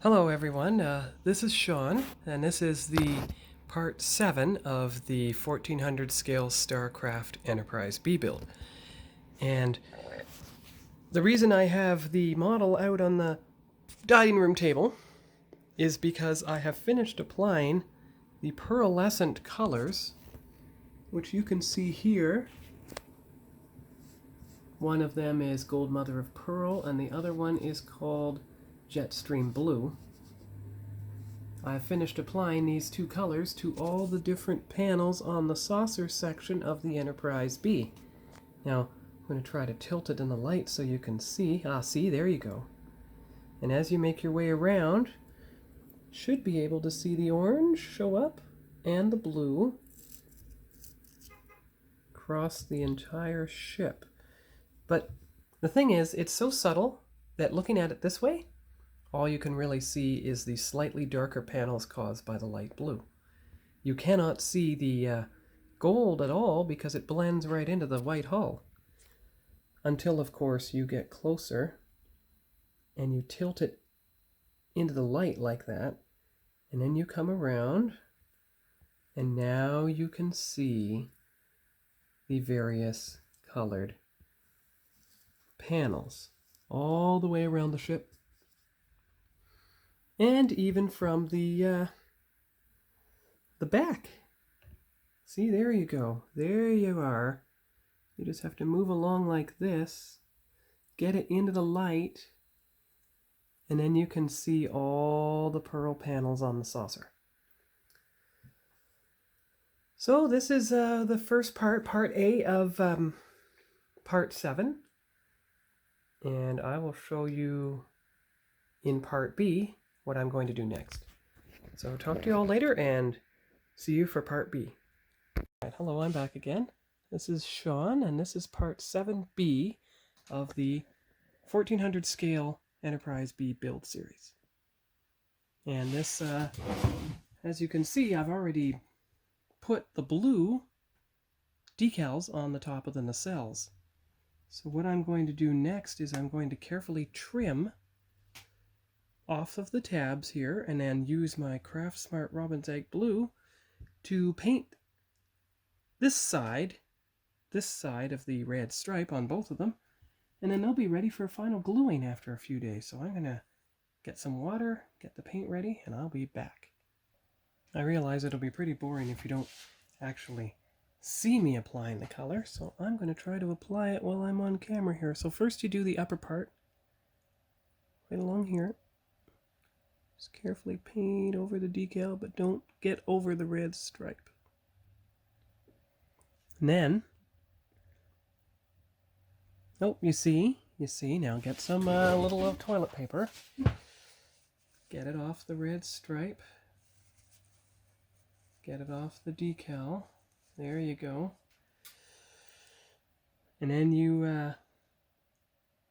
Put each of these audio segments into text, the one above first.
Hello everyone, this is Sean, and this is the part 7 of the 1400 scale StarCraft Enterprise B build. And the reason I have the model out on the dining room table is because I have finished applying the pearlescent colors, which you can see here. One of them is Gold Mother of Pearl, and the other one is called Jetstream Blue. I've finished applying these two colors to all the different panels on the saucer section of the Enterprise B. Now, I'm going to try to tilt it in the light so you can see. See, there you go. And as you make your way around, should be able to see the orange show up and the blue across the entire ship. But the thing is, it's so subtle that looking at it this way, all you can really see is the slightly darker panels caused by the light blue. You cannot see the gold at all because it blends right into the white hull. Until, of course, you get closer and you tilt it into the light like that, and then you come around, and now you can see the various colored panels all the way around the ship. And even from the back. See, there you go. There you are. You just have to move along like this, get it into the light, and then you can see all the pearl panels on the saucer. So this is the first part, part A of part 7. And I will show you in part B what I'm going to do next. So talk to you all later and see you for part B. Right, hello, I'm back again. This is Sean, and this is part 7B of the 1400 scale Enterprise B build series. And this, as you can see, I've already put the blue decals on the top of the nacelles. So what I'm going to do next is I'm going to carefully trim off of the tabs here and then use my Craft Smart Robin's Egg Blue to paint this side of the red stripe on both of them, and then they'll be ready for final gluing after a few days. So I'm going to get some water, get the paint ready, and I'll be back. I realize it'll be pretty boring if you don't actually see me applying the color, so I'm going to try to apply it while I'm on camera here. So first you do the upper part, right along here. Just carefully paint over the decal, but don't get over the red stripe. And then, you see, now get some little toilet paper. Get it off the red stripe. Get it off the decal. There you go. And then you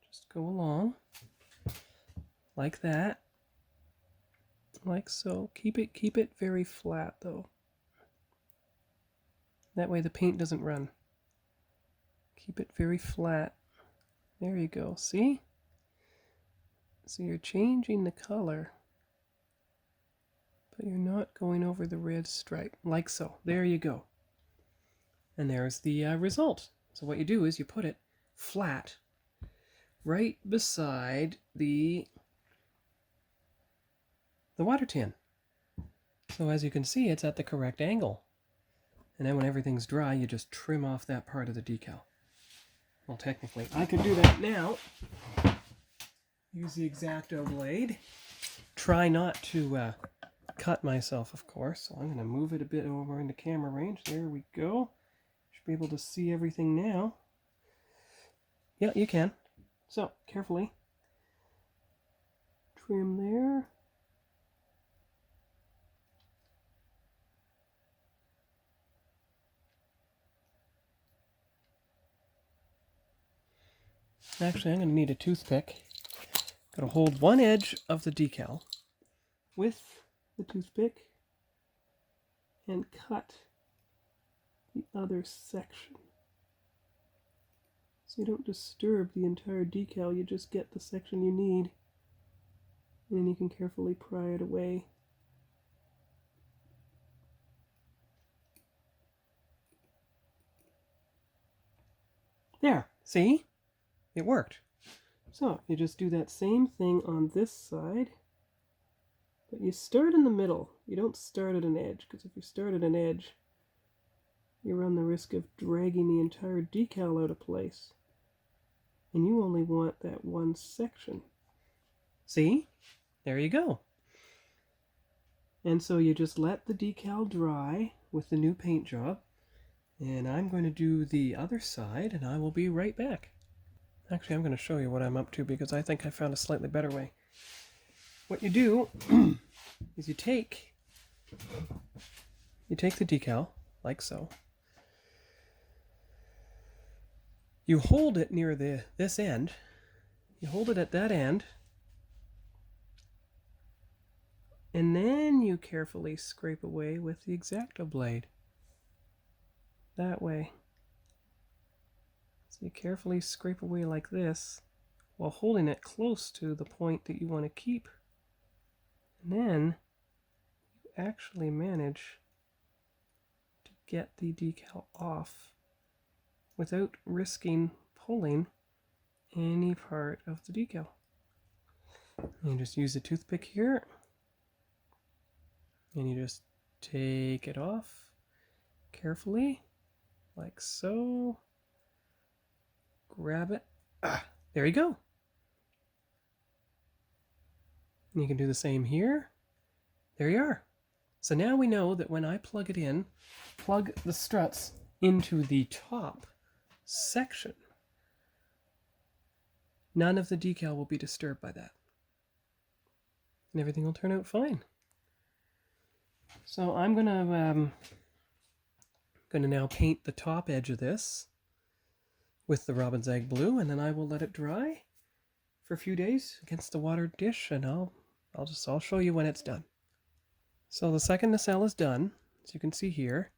just go along like that. Like so. Keep it very flat though. That way the paint doesn't run. Keep it very flat. There you go. See? So you're changing the color, but you're not going over the red stripe. Like so. There you go. And there's the result. So what you do is you put it flat right beside the water tin. So as you can see, it's at the correct angle. And then when everything's dry, you just trim off that part of the decal. Well, technically, I could do that now. Use the X-Acto blade. Try not to cut myself, of course. So I'm going to move it a bit over into camera range. There we go. Should be able to see everything now. Yeah, you can. So, carefully trim there. Actually, I'm going to need a toothpick. Got to hold one edge of the decal with the toothpick and cut the other section. So you don't disturb the entire decal, you just get the section you need. And you can carefully pry it away. There, see? It worked. So you just do that same thing on this side, but you start in the middle. You don't start at an edge, because if you start at an edge, you run the risk of dragging the entire decal out of place. And you only want that one section. See? There you go. And so you just let the decal dry with the new paint job. And I'm going to do the other side, and I will be right back. Actually, I'm going to show you what I'm up to because I think I found a slightly better way. What you do is you take the decal, like so. You hold it near this end. You hold it at that end. And then you carefully scrape away with the X-Acto blade. That way. So you carefully scrape away like this while holding it close to the point that you want to keep. And then you actually manage to get the decal off without risking pulling any part of the decal. You just use a toothpick here, and you just take it off carefully, like so. Grab it. There you go. And you can do the same here. There you are. So now we know that when I plug it in, plug the struts into the top section, none of the decal will be disturbed by that. And everything will turn out fine. So I'm gonna now paint the top edge of this with the robin's egg blue, and then I will let it dry for a few days against the water dish, and I'll show you when it's done. So the second nacelle is done, as you can see here.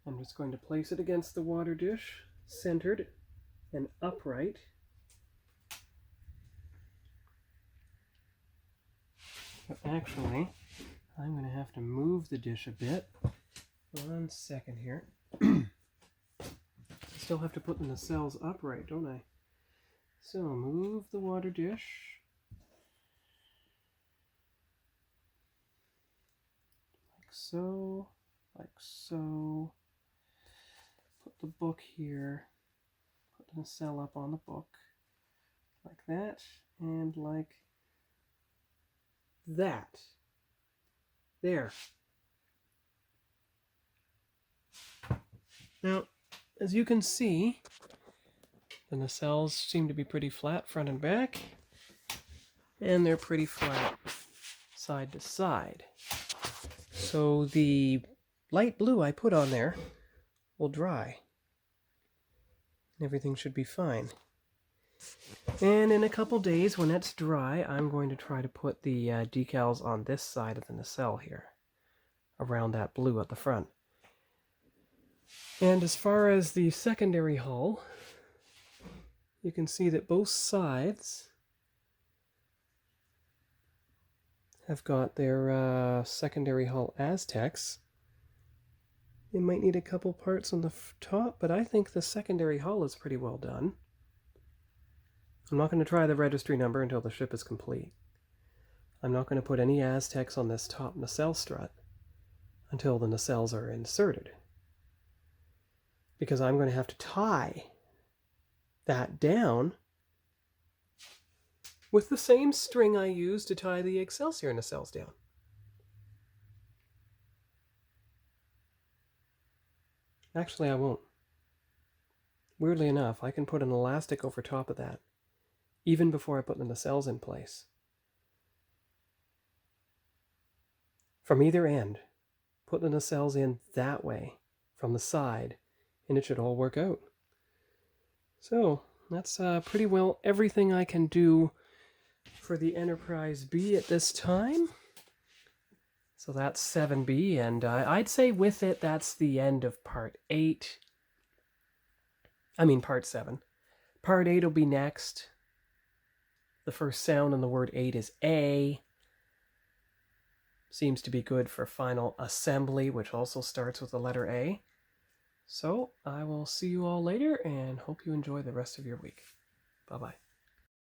I'm just going to place it against the water dish, centered and upright. But actually, I'm going to have to move the dish a bit. 1 second here. I still have to put the nacelles upright, don't I? So move the water dish. Like so, like so. Put the book here. Put the nacelle up on the book. Like that, and like that. There. Now, as you can see, the nacelles seem to be pretty flat front and back, and they're pretty flat side to side. So the light blue I put on there will dry. Everything should be fine. And in a couple days, when it's dry, I'm going to try to put the decals on this side of the nacelle here, around that blue at the front. And as far as the secondary hull, you can see that both sides have got their secondary hull Aztecs. They might need a couple parts on the top, but I think the secondary hull is pretty well done. I'm not going to try the registry number until the ship is complete. I'm not going to put any Aztecs on this top nacelle strut until the nacelles are inserted, because I'm going to have to tie that down with the same string I used to tie the Excelsior nacelles down. Actually, I won't. Weirdly enough, I can put an elastic over top of that, even before I put the nacelles in place. From either end, put the nacelles in that way, from the side, and it should all work out. So, that's pretty well everything I can do for the Enterprise B at this time. So that's 7B, and I'd say with it, that's the end of Part 8. I mean, Part 7. Part 8 will be next. The first sound in the word 8 is A. Seems to be good for final assembly, which also starts with the letter A. So I will see you all later and hope you enjoy the rest of your week. Bye-bye.